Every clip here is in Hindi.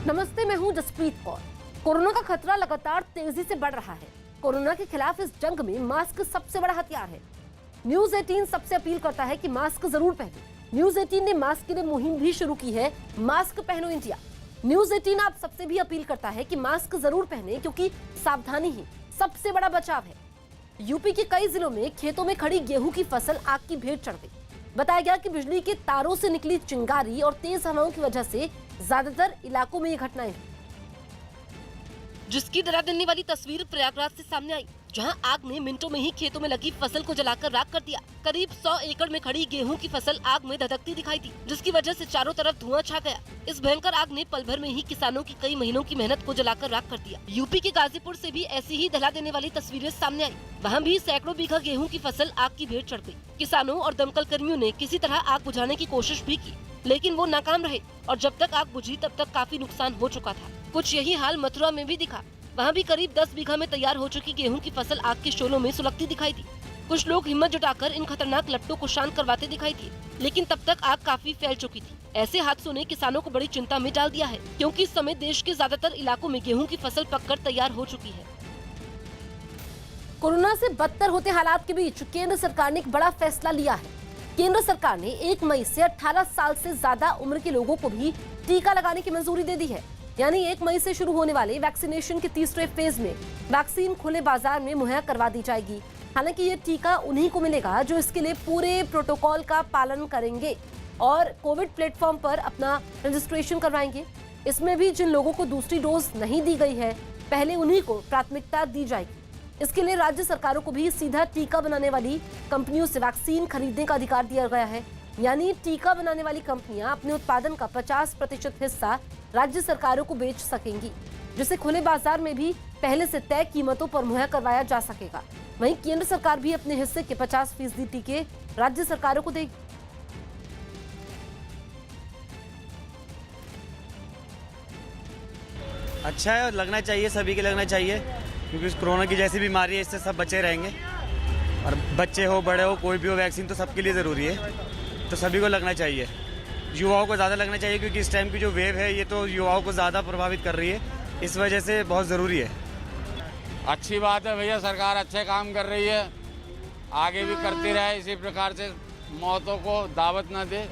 नमस्ते, मैं हूं जसप्रीत कौर। कोरोना का खतरा लगातार तेजी से बढ़ रहा है। कोरोना के खिलाफ इस जंग में मास्क सबसे बड़ा हथियार है। न्यूज 18 सबसे अपील करता है कि मास्क जरूर पहने। न्यूज 18 ने मास्क के लिए मुहिम भी शुरू की है, मास्क पहनो इंडिया। न्यूज 18 आप सबसे भी अपील करता है कि मास्क जरूर पहने, क्योंकि सावधानी ही सबसे बड़ा बचाव है। यूपी के कई जिलों में खेतों में खड़ी गेहूं की फसल आग की भेंट चढ़ गई। बताया गया कि बिजली के तारों से निकली चिंगारी और तेज हवाओं की वजह से ज्यादातर इलाकों में ये घटनाएं हुई, जिसकी डरा देने वाली तस्वीर प्रयागराज से सामने आई, जहां आग ने मिनटों में ही खेतों में लगी फसल को जलाकर राख कर दिया। करीब 100 एकड़ में खड़ी गेहूं की फसल आग में धधकती दिखाई दी, जिसकी वजह से चारों तरफ धुआं छा गया। इस भयंकर आग ने पल भर में ही किसानों की कई महीनों की मेहनत को जलाकर राख कर दिया। यूपी के गाजीपुर से भी ऐसी ही दहला देने वाली तस्वीरें सामने आई। वहाँ भी सैकड़ों बीघा गेहूं की फसल आग की भेंट चढ़ गई। किसानों और दमकल कर्मियों ने किसी तरह आग बुझाने की कोशिश भी की, लेकिन वो नाकाम रहे और जब तक आग बुझी तब तक काफी नुकसान हो चुका था। कुछ यही हाल मथुरा में भी दिखा। वहाँ भी करीब 10 बीघा में तैयार हो चुकी गेहूं की फसल आग के शोलों में सुलगती दिखाई दी। कुछ लोग हिम्मत जुटाकर इन खतरनाक लपटों को शांत करवाते दिखाई दिए, लेकिन तब तक आग काफी फैल चुकी थी। ऐसे हादसों ने किसानों को बड़ी चिंता में डाल दिया है, क्योंकि इस समय देश के ज्यादातर इलाकों में गेहूं की फसल पककर तैयार हो चुकी है। कोरोना से बदतर होते हालात के बीच केंद्र सरकार ने एक बड़ा फैसला लिया है। केंद्र सरकार ने 1 मई से 18 साल से ज्यादा उम्र के लोगों को भी टीका लगाने की मंजूरी दे दी है। यानी 1 मई से शुरू होने वाले वैक्सीनेशन के तीसरे फेज में वैक्सीन खुले बाजार में मुहैया करवा दी जाएगी। हालांकि ये टीका उन्हीं को मिलेगा जो इसके लिए पूरे प्रोटोकॉल का पालन करेंगे और कोविड प्लेटफॉर्म पर अपना रजिस्ट्रेशन करवाएंगे। इसमें भी जिन लोगों को दूसरी डोज नहीं दी गई है, पहले उन्हीं को प्राथमिकता दी जाएगी। इसके लिए राज्य सरकारों को भी सीधा टीका बनाने वाली कंपनियों से वैक्सीन खरीदने का अधिकार दिया गया है। यानी टीका बनाने वाली कंपनियां अपने उत्पादन का 50% हिस्सा राज्य सरकारों को बेच सकेंगी, जिसे खुले बाजार में भी पहले से तय कीमतों पर मुहैया करवाया जा सकेगा। वहीं केंद्र सरकार भी अपने हिस्से के 50% टीके राज्य सरकारों को देगी। अच्छा है और लगना चाहिए, सभी के लगना चाहिए, क्योंकि इस कोरोना की जैसी बीमारी है, इससे सब बचे रहेंगे। और बच्चे हो बड़े हो कोई भी हो, वैक्सीन तो सबके लिए ज़रूरी है, तो सभी को लगना चाहिए। युवाओं को ज़्यादा लगना चाहिए, क्योंकि इस टाइम की जो वेव है ये तो युवाओं को ज़्यादा प्रभावित कर रही है, इस वजह से बहुत ज़रूरी है। अच्छी बात है भैया, सरकार अच्छे काम कर रही है, आगे भी करती रहे इसी प्रकार से, मौतों को दावत न दे,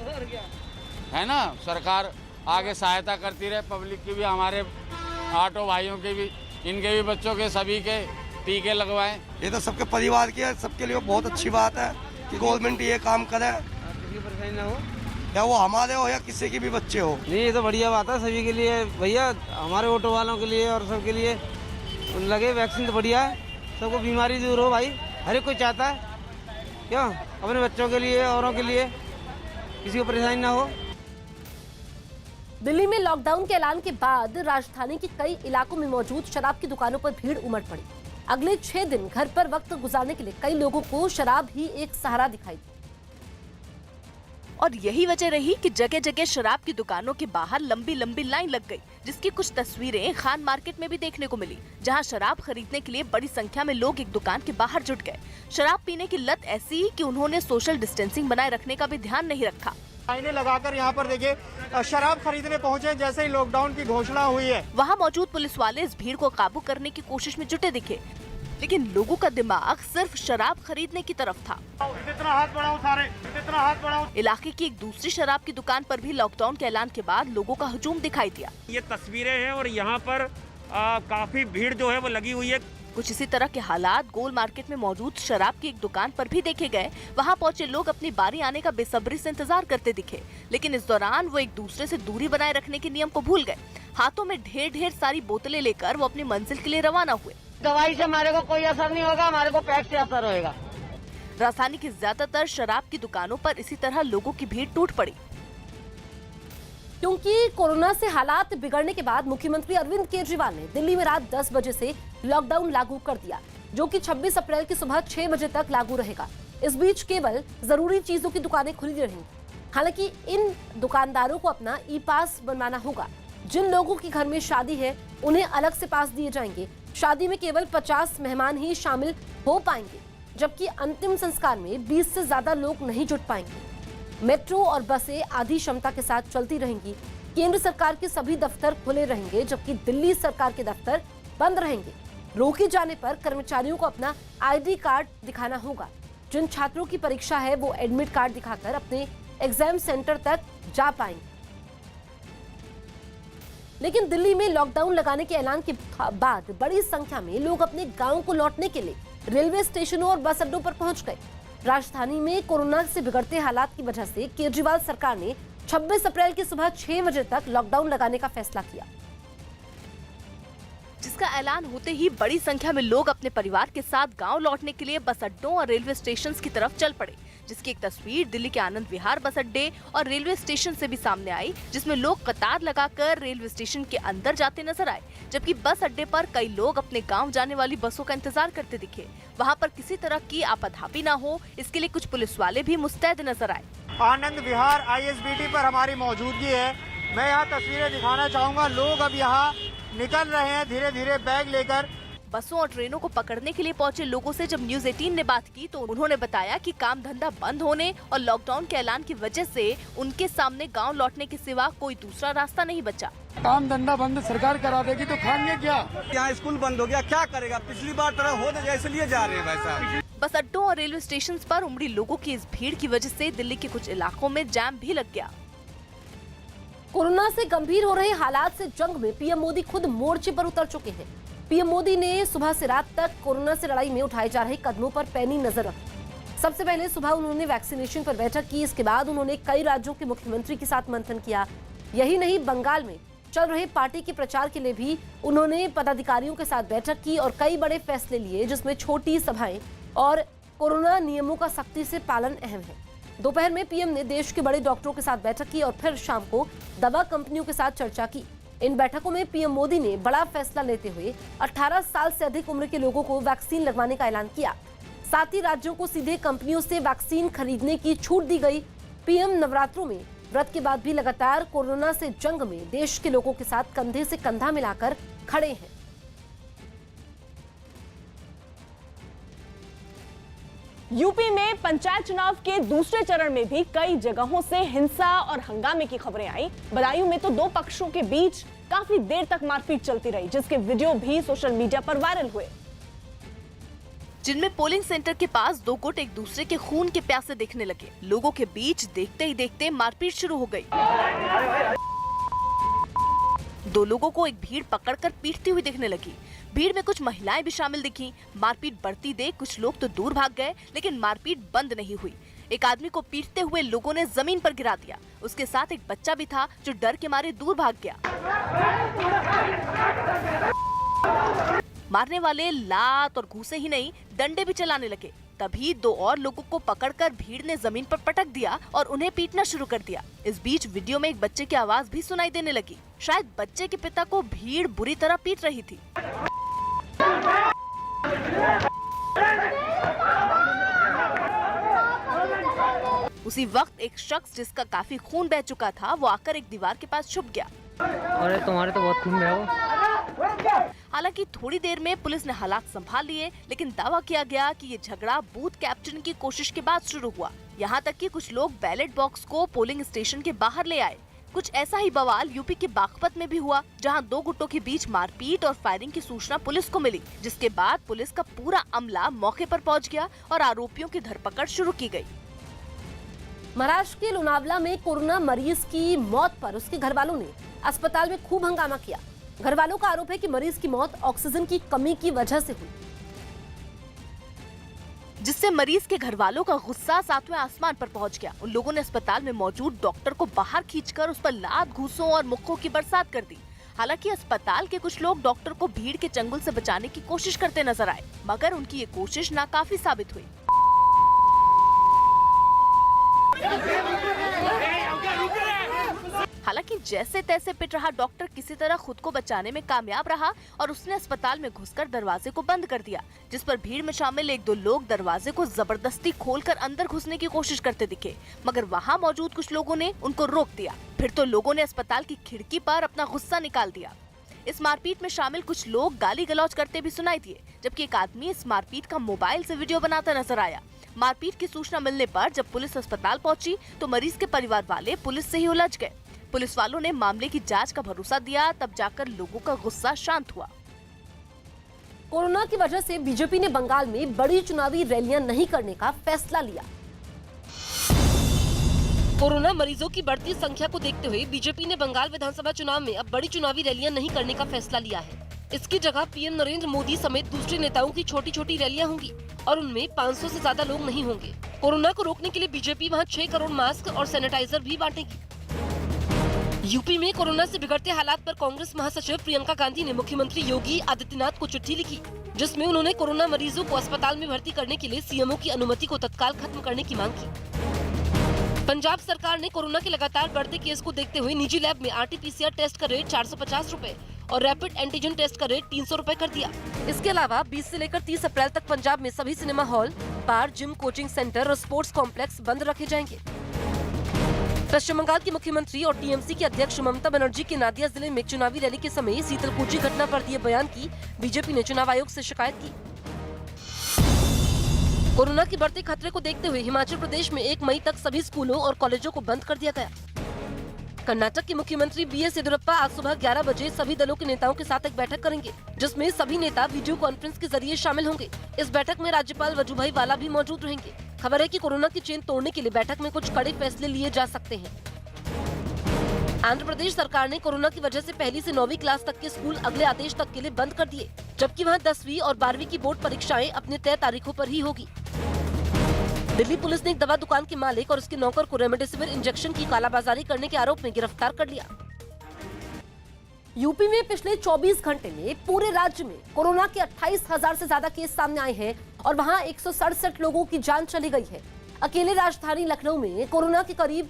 है ना। सरकार आगे सहायता करती रहे, पब्लिक की भी, हमारे ऑटो भाइयों के भी, इनके भी बच्चों के सभी के टीके लगवाएं। ये तो सबके परिवार की है, सबके लिए बहुत अच्छी बात है कि गवर्नमेंट ये काम करे, परेशानी ना हो, या वो हमारे हो या किसी के भी बच्चे हो। नहीं ये तो बढ़िया बात है सभी के लिए भैया, हमारे ऑटो वालों के लिए और सबके लिए लगे वैक्सीन तो बढ़िया है। सबको बीमारी दूर हो भाई, हर एक कोई चाहता है, क्यों, अपने बच्चों के लिए, औरों के लिए, किसी को परेशानी ना हो। दिल्ली में लॉकडाउन के ऐलान के बाद राजधानी के कई इलाकों में मौजूद शराब की दुकानों पर भीड़ उमड़ पड़ी। अगले 6 दिन घर पर वक्त गुजारने के लिए कई लोगों को शराब ही एक सहारा दिखाई दी। और यही वजह रही कि जगह जगह शराब की दुकानों के बाहर लंबी लंबी लाइन लग गई, जिसकी कुछ तस्वीरें खान मार्केट में भी देखने को मिली, जहां शराब खरीदने के लिए बड़ी संख्या में लोग एक दुकान के बाहर जुट गए। शराब पीने की लत ऐसी कि उन्होंने सोशल डिस्टेंसिंग बनाए रखने का भी ध्यान नहीं रखा। लाइनें लगाकर यहाँ पर देखिए शराब खरीदने पहुँचे जैसे ही लॉकडाउन की घोषणा हुई है। वहाँ मौजूद पुलिस वाले इस भीड़ को काबू करने की कोशिश में जुटे दिखे, लेकिन लोगों का दिमाग सिर्फ शराब खरीदने की तरफ था। इतना हाथ बढ़ाओ सारे, इतना हाथ बढ़ाओ। इलाके की एक दूसरी शराब की दुकान पर भी लॉकडाउन के ऐलान के बाद लोगों का हुजूम दिखाई दिया। ये तस्वीरें हैं और यहाँ पर काफी भीड़ जो है वो लगी हुई है। कुछ इसी तरह के हालात गोल मार्केट में मौजूद शराब की एक दुकान पर भी देखे गए। वहाँ पहुँचे लोग अपनी बारी आने का बेसब्री से इंतजार करते दिखे, लेकिन इस दौरान वो एक दूसरे से दूरी बनाए रखने के नियम को भूल गए। हाथों में ढेर ढेर सारी बोतलें लेकर वो अपनी मंजिल के लिए रवाना हुए। दवाई से हमारे को कोई असर नहीं होगा, हमारे को पैक से असर होएगा। राजधानी की ज्यादातर शराब की दुकानों पर इसी तरह लोगों की भीड़ टूट पड़ी। क्योंकि कोरोना से हालात बिगड़ने के बाद मुख्यमंत्री अरविंद केजरीवाल ने दिल्ली में रात 10 बजे से लॉकडाउन लागू कर दिया, जो कि 26 अप्रैल की सुबह 6 बजे तक लागू रहेगा। इस बीच केवल जरूरी चीजों की दुकानें खुली रहेंगी। हालांकि इन दुकानदारों को अपना ई पास बनवाना होगा। जिन लोगों के घर में शादी है उन्हें अलग से पास दिए जाएंगे। शादी में केवल 50 मेहमान ही शामिल हो पाएंगे, जबकि अंतिम संस्कार में 20 से ज्यादा लोग नहीं जुट पाएंगे। मेट्रो और बसें आधी क्षमता के साथ चलती रहेंगी। केंद्र सरकार के सभी दफ्तर खुले रहेंगे, जबकि दिल्ली सरकार के दफ्तर बंद रहेंगे। रोके जाने पर कर्मचारियों को अपना आईडी कार्ड दिखाना होगा। जिन छात्रों की परीक्षा है वो एडमिट कार्ड दिखाकर अपने एग्जाम सेंटर तक जा पाएंगे। लेकिन दिल्ली में लॉकडाउन लगाने के ऐलान के बाद बड़ी संख्या में लोग अपने गांव को लौटने के लिए रेलवे स्टेशनों और बस अड्डों पर पहुंच गए। राजधानी में कोरोना से बिगड़ते हालात की वजह से केजरीवाल सरकार ने 26 अप्रैल की सुबह 6 बजे तक लॉकडाउन लगाने का फैसला किया, जिसका ऐलान होते ही बड़ी संख्या में लोग अपने परिवार के साथ गांव लौटने के लिए बस अड्डों और रेलवे स्टेशन की तरफ चल पड़े, जिसकी एक तस्वीर दिल्ली के आनंद विहार बस अड्डे और रेलवे स्टेशन से भी सामने आई, जिसमें लोग कतार लगाकर रेलवे स्टेशन के अंदर जाते नजर आए, जबकि बस अड्डे पर कई लोग अपने गांव जाने वाली बसों का इंतजार करते दिखे। वहां पर किसी तरह की आपाधापी न हो, इसके लिए कुछ पुलिस वाले भी मुस्तैद नजर आए। आनंद विहार ISBT पर हमारी मौजूदगी है। मैं यहाँ तस्वीरें दिखाना चाहूँगा। लोग अब यहाँ निकल रहे हैं धीरे धीरे बैग लेकर। बसों और ट्रेनों को पकड़ने के लिए पहुंचे लोगों से जब न्यूज 18 ने बात की तो उन्होंने बताया कि काम धंधा बंद होने और लॉकडाउन के ऐलान की वजह से उनके सामने गांव लौटने के सिवा कोई दूसरा रास्ता नहीं बचा। काम धंधा बंद सरकार करा देगी तो खाएंगे क्या? यहाँ स्कूल बंद हो गया, क्या करेगा? पिछली बार तरह हो जाए इसलिए जा रहे हैं वैसा। बस अड्डों और रेलवे स्टेशन पर उमड़ी लोगों की इस भीड़ की वजह से दिल्ली के कुछ इलाकों में जाम भी लग गया। कोरोना से गंभीर हो रहे हालात से जंग में पीएम मोदी खुद मोर्चे पर उतर चुके हैं। पीएम मोदी ने सुबह से रात तक कोरोना से लड़ाई में उठाए जा रहे कदमों पर पैनी नजर रखी। सबसे पहले सुबह उन्होंने वैक्सीनेशन पर बैठक की। इसके बाद उन्होंने कई राज्यों के मुख्यमंत्री के साथ मंथन किया। यही नहीं, बंगाल में चल रहे पार्टी के प्रचार के लिए भी उन्होंने पदाधिकारियों के साथ बैठक की और कई बड़े फैसले लिए, जिसमें छोटी सभाएं और कोरोना नियमों का सख्ती से पालन अहम है। दोपहर में पीएम ने देश के बड़े डॉक्टरों के साथ बैठक की और फिर शाम को दवा कंपनियों के साथ चर्चा की। इन बैठकों में पीएम मोदी ने बड़ा फैसला लेते हुए 18 साल से अधिक उम्र के लोगों को वैक्सीन लगवाने का ऐलान किया। साथ ही राज्यों को सीधे कंपनियों से वैक्सीन खरीदने की छूट दी गई। पीएम नवरात्रों में व्रत के बाद भी लगातार कोरोना से जंग में देश के लोगों के साथ कंधे से कंधा मिलाकर खड़े हैं। यूपी में पंचायत चुनाव के दूसरे चरण में भी कई जगहों से हिंसा और हंगामे की खबरें आई। बदायूं में तो दो पक्षों के बीच काफी देर तक मारपीट चलती रही, जिसके वीडियो भी सोशल मीडिया पर वायरल हुए, जिनमें पोलिंग सेंटर के पास दो गुट एक दूसरे के खून के प्यासे देखने लगे। लोगों के बीच देखते ही देखते मारपीट शुरू हो गई। दो लोगों को एक भीड़ पकड़कर पीटती हुई दिखने लगी। भीड़ में कुछ महिलाएं भी शामिल दिखीं। मारपीट बढ़ती देख कुछ लोग तो दूर भाग गए, लेकिन मारपीट बंद नहीं हुई। एक आदमी को पीटते हुए लोगों ने जमीन पर गिरा दिया। उसके साथ एक बच्चा भी था जो डर के मारे दूर भाग गया। मारने वाले लात और घूंसे ही नहीं, डंडे भी चलाने लगे। तभी दो और लोगों को पकड़कर भीड़ ने जमीन पर पटक दिया और उन्हें पीटना शुरू कर दिया। इस बीच वीडियो में एक बच्चे की आवाज भी सुनाई देने लगी। शायद बच्चे के पिता को भीड़ बुरी तरह पीट रही थी। उसी वक्त एक शख्स जिसका काफी खून बह चुका था, वो आकर एक दीवार के पास छुप गया। अरे तुम्हारे तो बहुत खून बहा। हालांकि थोड़ी देर में पुलिस ने हालात संभाल लिए, लेकिन दावा किया गया कि ये झगड़ा बूथ कैप्चरिंग की कोशिश के बाद शुरू हुआ। यहाँ तक कि कुछ लोग बैलेट बॉक्स को पोलिंग स्टेशन के बाहर ले आए। कुछ ऐसा ही बवाल यूपी के बागपत में भी हुआ, जहां दो गुटों के बीच मारपीट और फायरिंग की सूचना पुलिस को मिली, जिसके बाद पुलिस का पूरा अमला मौके पर पहुंच गया और आरोपियों की धरपकड़ शुरू की गई। महाराष्ट्र के लोनावला में कोरोना मरीज की मौत पर उसके घर वालों ने अस्पताल में खूब हंगामा किया। घर वालों का आरोप है कि मरीज की मौत ऑक्सीजन की कमी की वजह से हुई, जिससे मरीज के घर वालों का गुस्सा सातवें आसमान पर पहुंच गया। उन लोगों ने अस्पताल में मौजूद डॉक्टर को बाहर खींचकर उस पर लात, घूंसों और मुक्कों की बरसात कर दी। हालांकि अस्पताल के कुछ लोग डॉक्टर को भीड़ के चंगुल से बचाने की कोशिश करते नजर आए, मगर उनकी ये कोशिश नाकाफी साबित हुई। हालांकि जैसे तैसे पिट रहा डॉक्टर किसी तरह खुद को बचाने में कामयाब रहा और उसने अस्पताल में घुसकर दरवाजे को बंद कर दिया, जिस पर भीड़ में शामिल एक दो लोग दरवाजे को जबरदस्ती खोलकर अंदर घुसने की कोशिश करते दिखे, मगर वहां मौजूद कुछ लोगों ने उनको रोक दिया। फिर तो लोगों ने अस्पताल की खिड़की पर अपना गुस्सा निकाल दिया। इस मारपीट में शामिल कुछ लोग गाली गलौज करते भी सुनाई दिए, जबकि एक आदमी इस मारपीट का मोबाइल से वीडियो बनाता नजर आया। मारपीट की सूचना मिलने पर जब पुलिस अस्पताल पहुंची तो मरीज के परिवार वाले पुलिस से ही उलझ गए। पुलिस वालों ने मामले की जांच का भरोसा दिया, तब जाकर लोगों का गुस्सा शांत हुआ। कोरोना की वजह से बीजेपी ने बंगाल में बड़ी चुनावी रैलियां नहीं करने का फैसला लिया। कोरोना मरीजों की बढ़ती संख्या को देखते हुए बीजेपी ने बंगाल विधानसभा चुनाव में अब बड़ी चुनावी रैलियां नहीं करने का फैसला लिया है। इसकी जगह पीएम नरेंद्र मोदी समेत दूसरे नेताओं की छोटी छोटी रैलियां होंगी और उनमें 500 से ज्यादा लोग नहीं होंगे। कोरोना को रोकने के लिए बीजेपी वहां 6 करोड़ मास्क और सैनिटाइजर भी बांटेगी। यूपी में कोरोना से बिगड़ते हालात पर कांग्रेस महासचिव प्रियंका गांधी ने मुख्यमंत्री योगी आदित्यनाथ को चिट्ठी लिखी, जिसमें उन्होंने कोरोना मरीजों को अस्पताल में भर्ती करने के लिए सीएमओ की अनुमति को तत्काल खत्म करने की मांग की। पंजाब सरकार ने कोरोना के लगातार बढ़ते केस को देखते हुए निजी लैब में RT-PCR टेस्ट का रेट 450 रुपए और रैपिड एंटीजन टेस्ट का रेट 300 रुपए कर दिया। इसके अलावा 20 से लेकर 30 अप्रैल तक पंजाब में सभी सिनेमा हॉल, बार, जिम, कोचिंग सेंटर और स्पोर्ट्स कॉम्प्लेक्स बंद रखे जाएंगे। पश्चिम बंगाल की मुख्यमंत्री और टीएमसी की अध्यक्ष ममता बनर्जी के नादिया जिले में चुनावी रैली के समय शीतलकुची घटना पर दिए बयान की बीजेपी ने चुनाव आयोग से शिकायत की। कोरोना के बढ़ते खतरे को देखते हुए हिमाचल प्रदेश में 1 मई तक सभी स्कूलों और कॉलेजों को बंद कर दिया गया। कर्नाटक के मुख्यमंत्री BS येदियुरप्पा आज सुबह 11 बजे सभी दलों के नेताओं के साथ एक बैठक करेंगे, जिसमें सभी नेता वीडियो कॉन्फ्रेंस के जरिए शामिल होंगे। इस बैठक में राज्यपाल वजुभाई वाला भी मौजूद रहेंगे। खबर है कि कोरोना की चेन तोड़ने के लिए बैठक में कुछ कड़े फैसले लिए जा सकते हैं। आंध्र प्रदेश सरकार ने कोरोना की वजह से पहली से 9वीं क्लास तक के स्कूल अगले आदेश तक के लिए बंद कर दिए, जबकि वहां 10वीं और 12वीं की बोर्ड परीक्षाएं अपने तय तारीखों पर ही होगी। दिल्ली पुलिस ने एक दवा दुकान के मालिक और उसके नौकर को रेमडेसिविर इंजेक्शन की कालाबाजारी करने के आरोप में गिरफ्तार कर लिया। यूपी में पिछले 24 घंटे में पूरे राज्य में कोरोना के 28,000 से ज्यादा केस सामने आए हैं और वहां 167 लोगों की जान चली गई है। अकेले राजधानी लखनऊ में कोरोना के करीब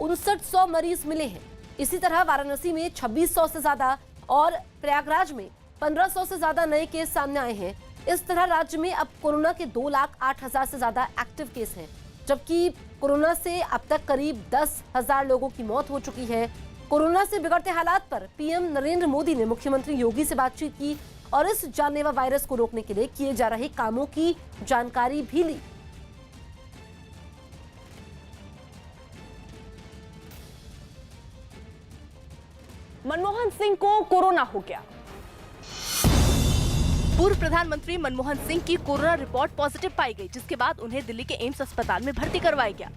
5900 मरीज मिले हैं। इसी तरह वाराणसी में 2600 से ज्यादा और प्रयागराज में 1500 से ज्यादा नए केस सामने आए हैं। इस तरह राज्य में अब कोरोना के 2,08,000 से ज्यादा एक्टिव केस हैं, जबकि कोरोना से अब तक करीब 10,000 लोगों की मौत हो चुकी है। कोरोना से बिगड़ते हालात पर पीएम नरेंद्र मोदी ने मुख्यमंत्री योगी से बातचीत की और इस जानलेवा वायरस को रोकने के लिए किए जा रहे कामों की जानकारी भी ली। मनमोहन सिंह को कोरोना हो गया। पूर्व प्रधानमंत्री मनमोहन सिंह की कोरोना रिपोर्ट पॉजिटिव पाई गई, जिसके बाद उन्हें दिल्ली के एम्स अस्पताल में भर्ती करवाया गया।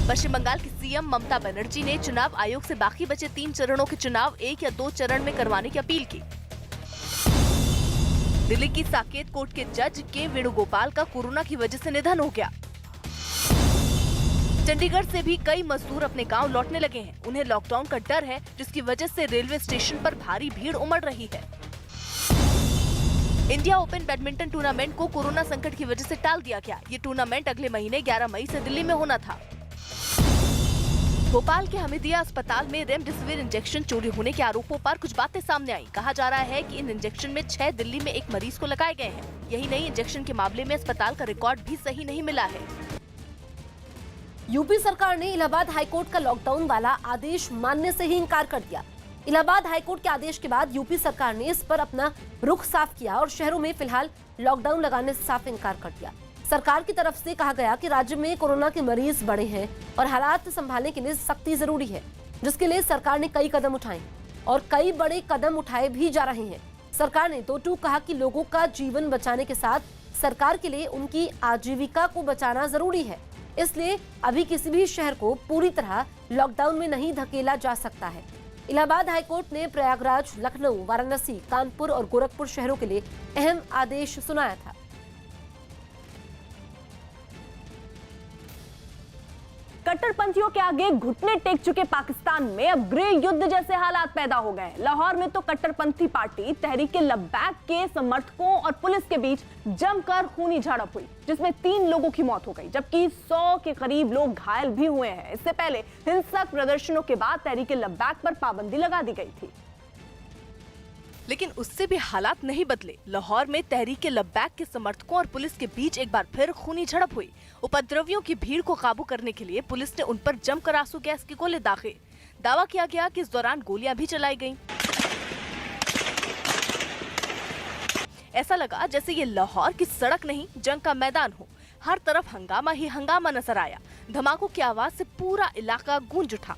पश्चिम बंगाल की सीएम ममता बनर्जी ने चुनाव आयोग से बाकी बचे 3 चरणों के चुनाव 1 या 2 चरण में करवाने की अपील की। दिल्ली की साकेत कोर्ट के जज के वेणुगोपाल का कोरोना की वजह से निधन हो गया। चंडीगढ़ से भी कई मजदूर अपने गांव लौटने लगे हैं। उन्हें लॉकडाउन का डर है, जिसकी वजह से रेलवे स्टेशन पर भारी भीड़ उमड़ रही है। इंडिया ओपन बैडमिंटन टूर्नामेंट को कोरोना संकट की वजह से टाल दिया गया। ये टूर्नामेंट अगले महीने 11 मई से दिल्ली में होना था। भोपाल के हमीदिया अस्पताल में रेमडेसिविर इंजेक्शन चोरी होने के आरोपों पर कुछ बातें सामने आई। कहा जा रहा है कि इन इंजेक्शन में 6 दिल्ली में एक मरीज को लगाए गए हैं। यही नहीं, इंजेक्शन के मामले में अस्पताल का रिकॉर्ड भी सही नहीं मिला है। यूपी सरकार ने इलाहाबाद हाईकोर्ट का लॉकडाउन वाला आदेश मानने से ही इनकार कर दिया। इलाहाबाद हाईकोर्ट के आदेश के बाद यूपी सरकार ने इस पर अपना रुख साफ किया और शहरों में फिलहाल लॉकडाउन लगाने से साफ इनकार कर दिया। सरकार की तरफ से कहा गया कि राज्य में कोरोना के मरीज बढ़े हैं और हालात संभालने के लिए सख्ती जरूरी है, जिसके लिए सरकार ने कई कदम उठाए और कई बड़े कदम उठाए भी जा रहे हैं। सरकार ने तो टूक कहा कि लोगों का जीवन बचाने के साथ सरकार के लिए उनकी आजीविका को बचाना जरूरी है, इसलिए अभी किसी भी शहर को पूरी तरह लॉकडाउन में नहीं धकेला जा सकता है। इलाहाबाद हाईकोर्ट ने प्रयागराज, लखनऊ, वाराणसी, कानपुर और गोरखपुर शहरों के लिए अहम आदेश सुनाया था। कट्टरपंथियों के आगे घुटने टेक चुके पाकिस्तान में अब गृह युद्ध जैसे हालात पैदा हो गए। लाहौर में तो कट्टरपंथी पार्टी तहरीक लब्बैक के समर्थकों और पुलिस के बीच जमकर खूनी झड़प हुई, जिसमें 3 लोगों की मौत हो गई, जबकि 100 के करीब लोग घायल भी हुए हैं। इससे पहले हिंसक प्रदर्शनों के बाद तहरीक लब्बैक पर पाबंदी लगा दी गई थी, लेकिन उससे भी हालात नहीं बदले। लाहौर में तहरीक लब्बैक के समर्थकों और पुलिस के बीच एक बार फिर खूनी झड़प हुई। उपद्रवियों की भीड़ को काबू करने के लिए पुलिस ने उन पर जमकर आंसू गैस के गोले दागे। दावा किया गया कि इस दौरान गोलियां भी चलाई गईं। ऐसा लगा जैसे ये लाहौर की सड़क नहीं, जंग का मैदान हो। हर तरफ हंगामा ही हंगामा नजर आया। धमाकों की आवाज से पूरा इलाका गूंज उठा।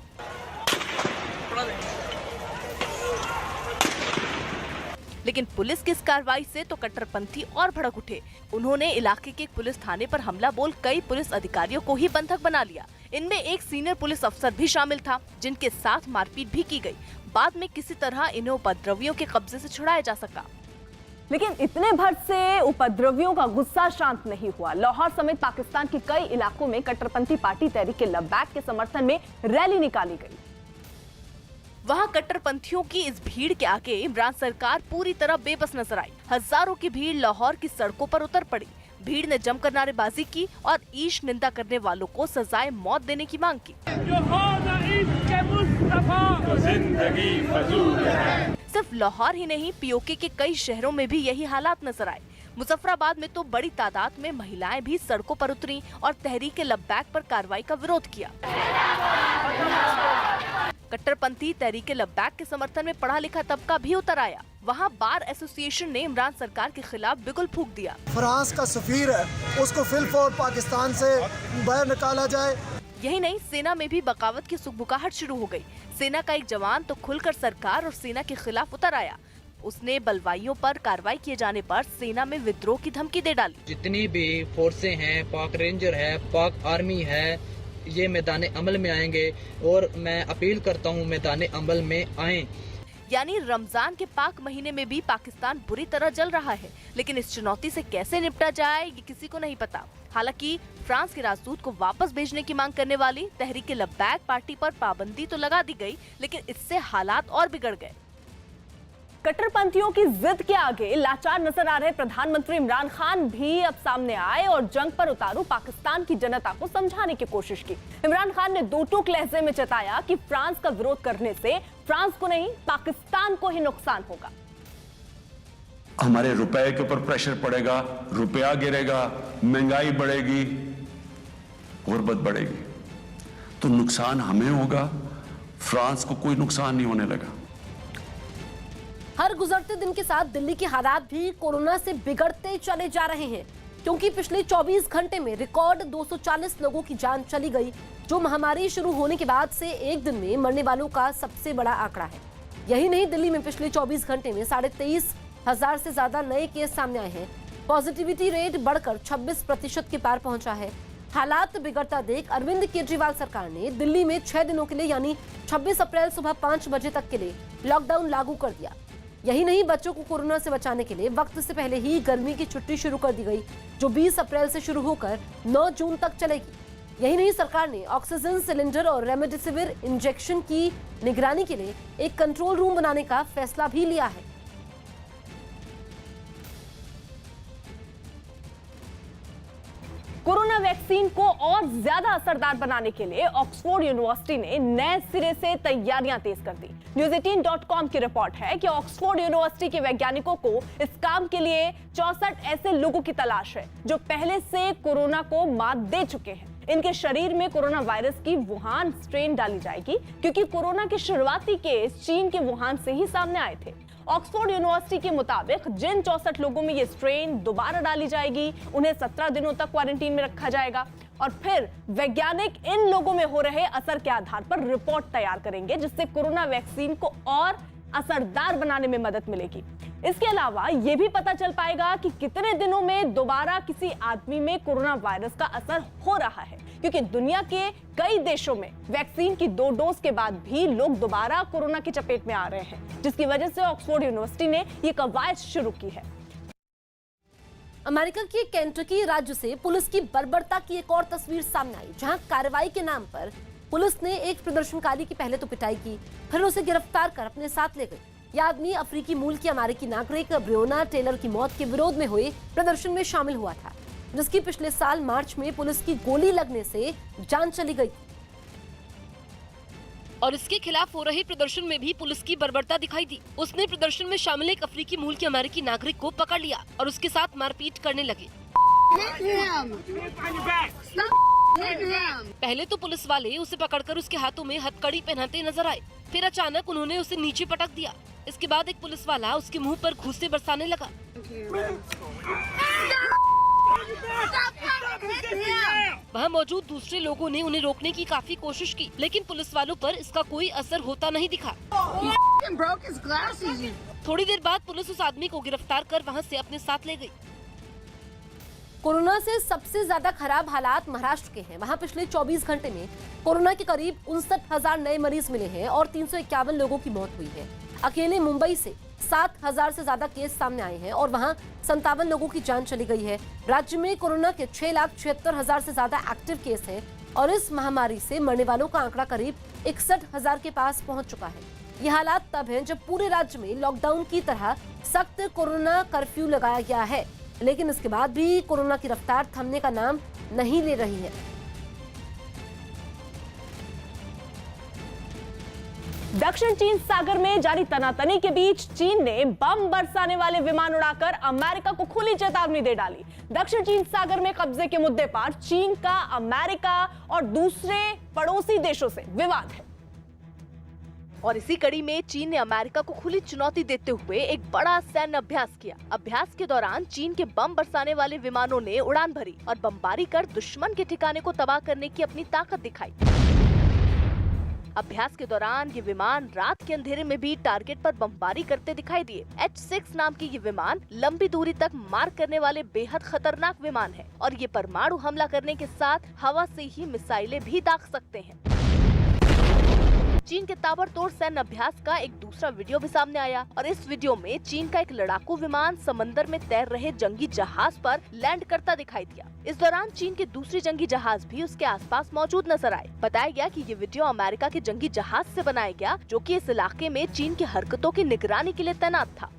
लेकिन पुलिस की इस कार्रवाई से तो कट्टरपंथी और भड़क उठे। उन्होंने इलाके के एक पुलिस थाने पर हमला बोल कई पुलिस अधिकारियों को ही बंधक बना लिया। इनमें एक सीनियर पुलिस अफसर भी शामिल था, जिनके साथ मारपीट भी की गई। बाद में किसी तरह इन्हें उपद्रवियों के कब्जे से छुड़ाया जा सका। लेकिन इतने भर से उपद्रवियों का गुस्सा शांत नहीं हुआ। लाहौर समेत पाकिस्तान के कई इलाकों में कट्टरपंथी पार्टी तहरीक-ए-लब्बैक के समर्थन में रैली निकाली गई। वहां कट्टरपंथियों की इस भीड़ के आगे इमरान सरकार पूरी तरह बेबस नजर आई। हजारों की भीड़ लाहौर की सड़कों पर उतर पड़ी। भीड़ ने जमकर नारेबाजी की और ईश निंदा करने वालों को सजाए मौत देने की मांग की। सिर्फ लाहौर ही नहीं, पीओके के कई शहरों में भी यही हालात नजर आए। मुजफ्फराबाद में तो बड़ी तादाद में महिलाएं भी सड़कों पर उतरी और तहरीक-ए-लब्बैक पर कार्रवाई का विरोध किया। कट्टरपंथी तहरीक-ए-लब्बैक के समर्थन में पढ़ा लिखा तबका भी उतर आया। वहाँ बार एसोसिएशन ने इमरान सरकार के खिलाफ बिगुल फूंक दिया। फ्रांस का सफीर है, उसको फिलफौर पाकिस्तान से बाहर निकाला जाए। यही नहीं, सेना में भी बगावत की सुगबुगाहट शुरू हो गई। सेना का एक जवान तो खुलकर सरकार और सेना के खिलाफ उतर आया। उसने बलवाइयों पर कार्रवाई किए जाने पर सेना में विद्रोह की धमकी दे डाली। जितनी भी फोर्सें हैं, पाक रेंजर है, पाक आर्मी है, ये मैदान अमल में आएंगे और मैं अपील करता हूँ मैदान अमल में आएं। यानी रमजान के पाक महीने में भी पाकिस्तान बुरी तरह जल रहा है। लेकिन इस चुनौती से कैसे निपटा जाए ये किसी को नहीं पता। हालांकि फ्रांस के राजदूत को वापस भेजने की मांग करने वाली तहरीक-ए-लब्बैक पार्टी पर पाबंदी तो लगा दी गई, लेकिन इससे हालात और बिगड़ गए। कट्टरपंथियों की जिद के आगे लाचार नजर आ रहे प्रधानमंत्री इमरान खान भी अब सामने आए और जंग पर उतारू पाकिस्तान की जनता को समझाने की कोशिश की। इमरान खान ने दो टूक लहजे में जताया कि फ्रांस का विरोध करने से फ्रांस को नहीं, पाकिस्तान को ही नुकसान होगा। हमारे रुपए के ऊपर प्रेशर पड़ेगा, रुपया गिरेगा, महंगाई बढ़ेगी, गुर्बत बढ़ेगी, तो नुकसान हमें होगा, फ्रांस को कोई नुकसान नहीं होने लगा। हर गुजरते दिन के साथ दिल्ली के हालात भी कोरोना से बिगड़ते चले जा रहे हैं, क्योंकि पिछले 24 घंटे में रिकॉर्ड 240 लोगों की जान चली गई, जो महामारी शुरू होने के बाद से एक दिन में मरने वालों का सबसे बड़ा आंकड़ा है। यही नहीं, दिल्ली में पिछले 24 घंटे में 23,500 से ज्यादा नए केस सामने आए हैं। पॉजिटिविटी रेट बढ़कर 26% के पार पहुंचा है। हालात बिगड़ता देख अरविंद केजरीवाल सरकार ने दिल्ली में 6 दिनों के लिए यानी 26 अप्रैल सुबह 5 बजे तक के लिए लॉकडाउन लागू कर दिया। यही नहीं, बच्चों को कोरोना से बचाने के लिए वक्त से पहले ही गर्मी की छुट्टी शुरू कर दी गई, जो 20 अप्रैल से शुरू होकर 9 जून तक चलेगी। यही नहीं, सरकार ने ऑक्सीजन सिलेंडर और रेमडेसिविर इंजेक्शन की निगरानी के लिए एक कंट्रोल रूम बनाने का फैसला भी लिया है। कोरोना वैक्सीन को और ज्यादा असरदार बनाने के लिए ऑक्सफोर्ड यूनिवर्सिटी ने नए सिरे से तैयारियां तेज कर दी। News18.com की रिपोर्ट है कि ऑक्सफोर्ड यूनिवर्सिटी के वैज्ञानिकों को इस काम के लिए 64 ऐसे लोगों की तलाश है जो पहले से कोरोना को मात दे चुके हैं। इनके शरीर में कोरोना वायरस की वुहान स्ट्रेन डाली जाएगी, क्योंकि कोरोना के शुरुआती केस चीन के वुहान से ही सामने आए थे। ऑक्सफोर्ड यूनिवर्सिटी के मुताबिक जिन 64 लोगों में ये स्ट्रेन दोबारा डाली जाएगी, उन्हें 17 दिनों तक क्वारंटीन में रखा जाएगा और फिर वैज्ञानिक इन लोगों में हो रहे असर के आधार पर रिपोर्ट तैयार करेंगे, जिससे कोरोना वैक्सीन को और असरदार बनाने में मदद मिलेगी। इसके अलावा ये भी पता चल पाएगा कि कितने दिनों में दोबारा किसी आदमी में कोरोना वायरस का असर हो रहा है, क्योंकि दुनिया के कई देशों में वैक्सीन की 2 डोज के बाद भी लोग दोबारा कोरोना की चपेट में आ रहे हैं, जिसकी वजह से ऑक्सफोर्ड यूनिवर्सिटी ने ये कवायद शुरू की है। अमेरिका के केंटकी राज्य से पुलिस की बर्बरता की एक और तस्वीर सामने आई, जहां कार्रवाई के नाम पर पुलिस ने एक प्रदर्शनकारी की पहले तो पिटाई की, फिर उसे गिरफ्तार कर अपने साथ ले गई। यह आदमी अफ्रीकी मूल की अमेरिकी नागरिक ब्रियोना टेलर की मौत के विरोध में हुए प्रदर्शन में शामिल हुआ था, जिसकी पिछले साल मार्च में पुलिस की गोली लगने से जान चली गई। और इसके खिलाफ हो रहे प्रदर्शन में भी पुलिस की बर्बरता दिखाई दी। उसने प्रदर्शन में शामिल एक अफ्रीकी मूल के अमेरिकी नागरिक को पकड़ लिया और उसके साथ मारपीट करने लगे। पहले तो पुलिस वाले उसे पकड़कर उसके हाथों में हथकड़ी पहनाते नजर आए, फिर अचानक उन्होंने उसे नीचे पटक दिया। इसके बाद एक पुलिस वाला उसके मुंह पर घूंसे बरसाने लगा। वहाँ मौजूद दूसरे लोगों ने उन्हें रोकने की काफी कोशिश की, लेकिन पुलिस वालों पर इसका कोई असर होता नहीं दिखा। थोड़ी देर बाद पुलिस उस आदमी को गिरफ्तार कर वहाँ से अपने साथ ले गई। कोरोना से सबसे ज्यादा खराब हालात महाराष्ट्र के हैं। वहाँ पिछले 24 घंटे में कोरोना के करीब 59,000 नए मरीज मिले हैं और 351 लोगों की मौत हुई है। अकेले मुंबई से 7,000 से ज्यादा केस सामने आए हैं और वहाँ 57 लोगों की जान चली गई है। राज्य में कोरोना के 6,76,000 से ज्यादा एक्टिव केस हैं और इस महामारी से मरने वालों का आंकड़ा करीब 61,000 के पास पहुंच चुका है। ये हालात तब हैं जब पूरे राज्य में लॉकडाउन की तरह सख्त कोरोना कर्फ्यू लगाया गया है, लेकिन इसके बाद भी कोरोना की रफ्तार थमने का नाम नहीं ले रही है। दक्षिण चीन सागर में जारी तनातनी के बीच चीन ने बम बरसाने वाले विमान उड़ाकर अमेरिका को खुली चेतावनी दे डाली। दक्षिण चीन सागर में कब्जे के मुद्दे पर चीन का अमेरिका और दूसरे पड़ोसी देशों से विवाद है और इसी कड़ी में चीन ने अमेरिका को खुली चुनौती देते हुए एक बड़ा सैन्य अभ्यास किया। अभ्यास के दौरान चीन के बम बरसाने वाले विमानों ने उड़ान भरी और बमबारी कर दुश्मन के ठिकाने को तबाह करने की अपनी ताकत दिखाई। अभ्यास के दौरान ये विमान रात के अंधेरे में भी टारगेट पर बमबारी करते दिखाई दिए। H-6 नाम की ये विमान लंबी दूरी तक मार करने वाले बेहद खतरनाक विमान है और ये परमाणु हमला करने के साथ हवा से ही मिसाइलें भी दाग सकते हैं। चीन के ताबड़तोड़ सैन्य अभ्यास का एक दूसरा वीडियो भी सामने आया और इस वीडियो में चीन का एक लड़ाकू विमान समंदर में तैर रहे जंगी जहाज पर लैंड करता दिखाई दिया। इस दौरान चीन के दूसरे जंगी जहाज भी उसके आसपास मौजूद नजर आए। बताया गया कि ये वीडियो अमेरिका के जंगी जहाज से बनाया गया, जो कि इस इलाके में चीन की हरकतों की निगरानी के लिए तैनात था।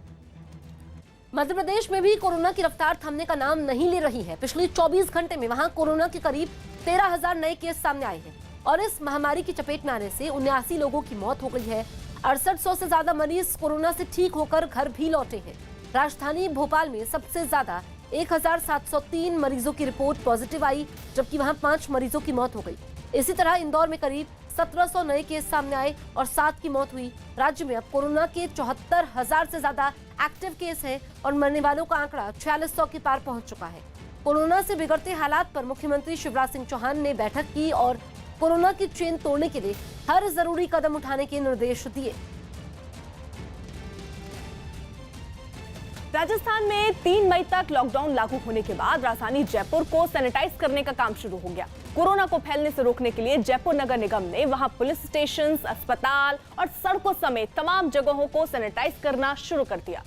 मध्य प्रदेश में भी कोरोना की रफ्तार थमने का नाम नहीं ले रही है। पिछले 24 घंटे में वहाँ कोरोना के करीब 13,000 नए केस सामने आए हैं और इस महामारी की चपेट में आने से 79 लोगों की मौत हो गई है। 6800 से ज्यादा मरीज कोरोना से ठीक होकर घर भी लौटे हैं। राजधानी भोपाल में सबसे ज्यादा 1,703 मरीजों की रिपोर्ट पॉजिटिव आई, जबकि वहां 5 मरीजों की मौत हो गई। इसी तरह इंदौर में करीब 1700 नए केस सामने आए और 7 की मौत हुई। राज्य में अब कोरोना के 74,000 से ज्यादा एक्टिव केस हैं और मरने वालों का आंकड़ा 4600 के पार पहुंच चुका है। कोरोना से बिगड़ते हालात पर मुख्यमंत्री शिवराज सिंह चौहान ने बैठक की और कोरोना की चेन तोड़ने के लिए हर जरूरी कदम उठाने के निर्देश दिए। राजस्थान में 3 मई तक लॉकडाउन लागू होने के बाद राजधानी जयपुर को सैनिटाइज करने का काम शुरू हो गया। कोरोना को फैलने से रोकने के लिए जयपुर नगर निगम ने वहां पुलिस स्टेशन, अस्पताल और सड़कों समेत तमाम जगहों को सैनिटाइज करना शुरू कर दिया,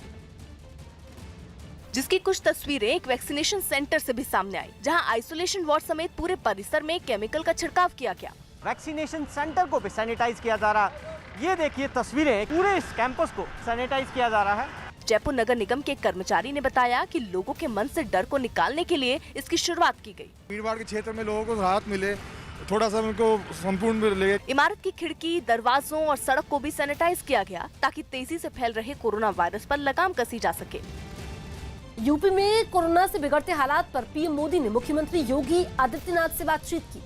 जिसकी कुछ तस्वीरें एक वैक्सीनेशन सेंटर से भी सामने आई, जहां आइसोलेशन वार्ड समेत पूरे परिसर में केमिकल का छिड़काव किया गया। वैक्सीनेशन सेंटर को भी सैनिटाइज किया जा रहा। ये देखिए तस्वीरें, पूरे इस कैंपस को सैनिटाइज किया जा रहा है। जयपुर नगर निगम के एक कर्मचारी ने बताया कि लोगों के मन से डर को निकालने के लिए इसकी शुरुआत की गई। भीड़-भाड़ के क्षेत्र में लोगों को राहत मिले, थोड़ा सा उनको संपूर्ण मिले। इमारत की खिड़की, दरवाजों और सड़क को भी सैनिटाइज किया गया ताकि तेजी से फैल रहे कोरोना वायरस पर लगाम कसी जा सके। यूपी में कोरोना से बिगड़ते हालात पर पीएम मोदी ने मुख्यमंत्री योगी आदित्यनाथ से बातचीत की।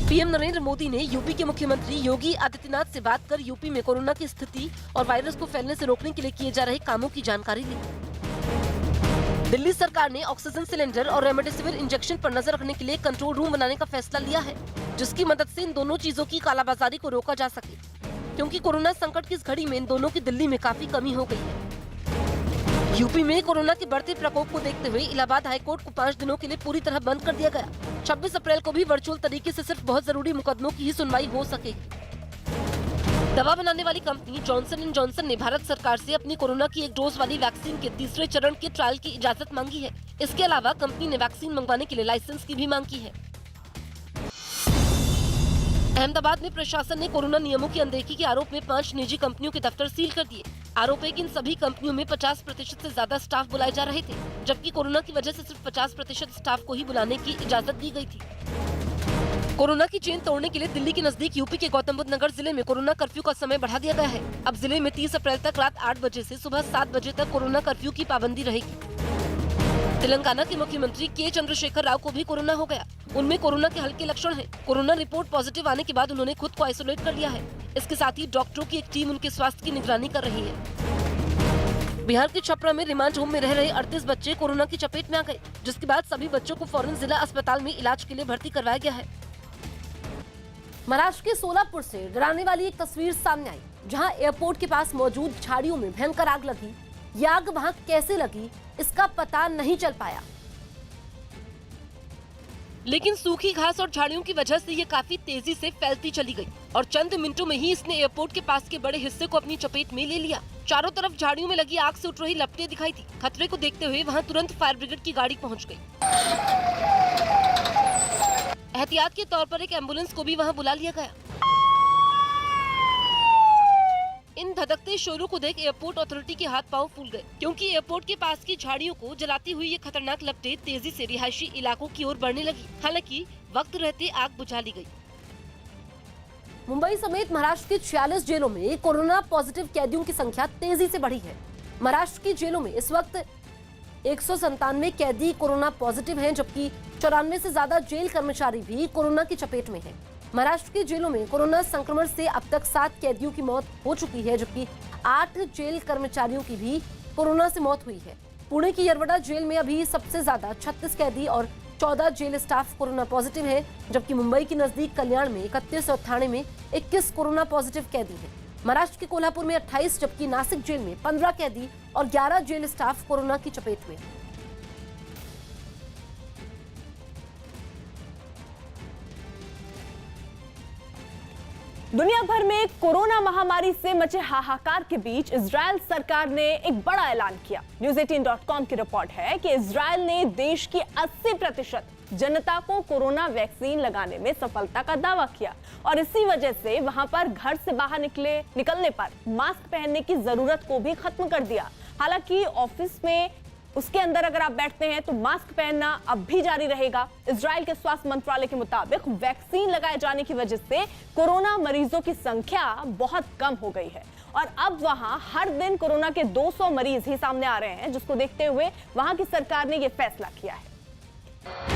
पीएम नरेंद्र मोदी ने यूपी के मुख्यमंत्री योगी आदित्यनाथ से बात कर यूपी में कोरोना की स्थिति और वायरस को फैलने से रोकने के लिए किए जा रहे कामों की जानकारी ली। दिल्ली सरकार ने ऑक्सीजन सिलेंडर और रेमडेसिविर इंजेक्शन पर नजर रखने के लिए कंट्रोल रूम बनाने का फैसला लिया है, जिसकी मदद से इन दोनों चीजों की कालाबाजारी को रोका जा सके, क्योंकि कोरोना संकट की इस घड़ी में इन दोनों की दिल्ली में काफी कमी हो गई है। यूपी में कोरोना के बढ़ते प्रकोप को देखते हुए इलाहाबाद हाईकोर्ट को 5 दिनों के लिए पूरी तरह बंद कर दिया गया। 26 अप्रैल को भी वर्चुअल तरीके से सिर्फ बहुत जरूरी मुकदमों की ही सुनवाई हो सकेगी। दवा बनाने वाली कंपनी जॉनसन एंड जॉनसन ने भारत सरकार से अपनी कोरोना की 1 डोज वाली वैक्सीन के तीसरे चरण के ट्रायल की इजाजत मांगी है। इसके अलावा कंपनी ने वैक्सीन मंगवाने के लिए लाइसेंस की भी मांग की है। अहमदाबाद में प्रशासन ने कोरोना नियमों की अनदेखी के आरोप में 5 निजी कंपनियों के दफ्तर सील कर दिए। आरोप है कि इन सभी कंपनियों में 50% से ज्यादा स्टाफ बुलाए जा रहे थे, जबकि कोरोना की वजह से सिर्फ 50% स्टाफ को ही बुलाने की इजाजत दी गई थी। कोरोना की चेन तोड़ने के लिए दिल्ली के नजदीक यूपी के गौतम बुद्ध नगर जिले में कोरोना कर्फ्यू का समय बढ़ा दिया गया है। अब जिले में 30 अप्रैल तक रात 8 बजे से सुबह 7 बजे तक कोरोना कर्फ्यू की पाबंदी रहेगी। तेलंगाना के मुख्यमंत्री के चंद्रशेखर राव को भी कोरोना हो गया। उनमें कोरोना के हल्के लक्षण हैं। कोरोना रिपोर्ट पॉजिटिव आने के बाद उन्होंने खुद को आइसोलेट कर लिया है। इसके साथ ही डॉक्टरों की एक टीम उनके स्वास्थ्य की निगरानी कर रही है। बिहार के छपरा में रिमांड होम में रह रहे 38 बच्चे कोरोना की चपेट में आ गए, जिसके बाद सभी बच्चों को फौरन जिला अस्पताल में इलाज के लिए भर्ती करवाया गया है। महाराष्ट्र के सोलापुर से डराने वाली एक तस्वीर सामने आई, जहां एयरपोर्ट के पास मौजूद झाड़ियों में भयंकर आग लगी। ये आग वहां कैसे लगी, इसका पता नहीं चल पाया, लेकिन सूखी घास और झाड़ियों की वजह से ये काफी तेजी से फैलती चली गई और चंद मिनटों में ही इसने एयरपोर्ट के पास के बड़े हिस्से को अपनी चपेट में ले लिया। चारों तरफ झाड़ियों में लगी आग से उठ रही लपटें दिखाई थी। खतरे को देखते हुए वहां तुरंत फायर ब्रिगेड की गाड़ी पहुंच गई। एहतियात के तौर पर एक एम्बुलेंस को भी वहां बुला लिया गया। इन धधकते शोरों को देख एयरपोर्ट अथॉरिटी के हाथ पांव फूल गए, क्योंकि एयरपोर्ट के पास की झाड़ियों को जलाती हुई ये खतरनाक लपटें तेजी से रिहायशी इलाकों की ओर बढ़ने लगी। हालांकि वक्त रहते आग बुझा ली गई। मुंबई समेत महाराष्ट्र की 46 जेलों में कोरोना पॉजिटिव कैदियों की संख्या तेजी से बढ़ी है। महाराष्ट्र की जेलों में इस वक्त 197 कैदी कोरोना पॉजिटिव हैं, जबकि 94 से ज्यादा जेल कर्मचारी भी कोरोना की चपेट में हैं। महाराष्ट्र की जेलों में कोरोना संक्रमण से अब तक 7 कैदियों की मौत हो चुकी है, जबकि 8 जेल कर्मचारियों की भी कोरोना से मौत हुई है। पुणे की यरवड़ा जेल में अभी सबसे ज्यादा 36 कैदी और 14 जेल स्टाफ कोरोना पॉजिटिव है, जबकि मुंबई के नजदीक कल्याण में 31 और ठाणे में 21 कोरोना पॉजिटिव कैदी हैं। महाराष्ट्र के कोल्हापुर में 28, जबकि नासिक जेल में 15 कैदी और 11 जेल स्टाफ कोरोना की चपेट में। दुनिया भर में कोरोना महामारी से मचे हाहाकार के बीच इजरायल सरकार ने एक बड़ा ऐलान किया। News18.com की रिपोर्ट है कि इजरायल ने देश की 80% जनता को कोरोना वैक्सीन लगाने में सफलता का दावा किया और इसी वजह से वहां पर घर से बाहर निकलने पर मास्क पहनने की जरूरत को भी खत्म कर दिया। हालांकि ऑफिस में उसके अंदर अगर आप बैठते हैं तो मास्क पहनना अब भी जारी रहेगा। इजराइल के स्वास्थ्य मंत्रालय के मुताबिक वैक्सीन लगाए जाने की वजह से कोरोना मरीजों की संख्या बहुत कम हो गई है और अब वहां हर दिन कोरोना के 200 मरीज ही सामने आ रहे हैं, जिसको देखते हुए वहां की सरकार ने यह फैसला किया है।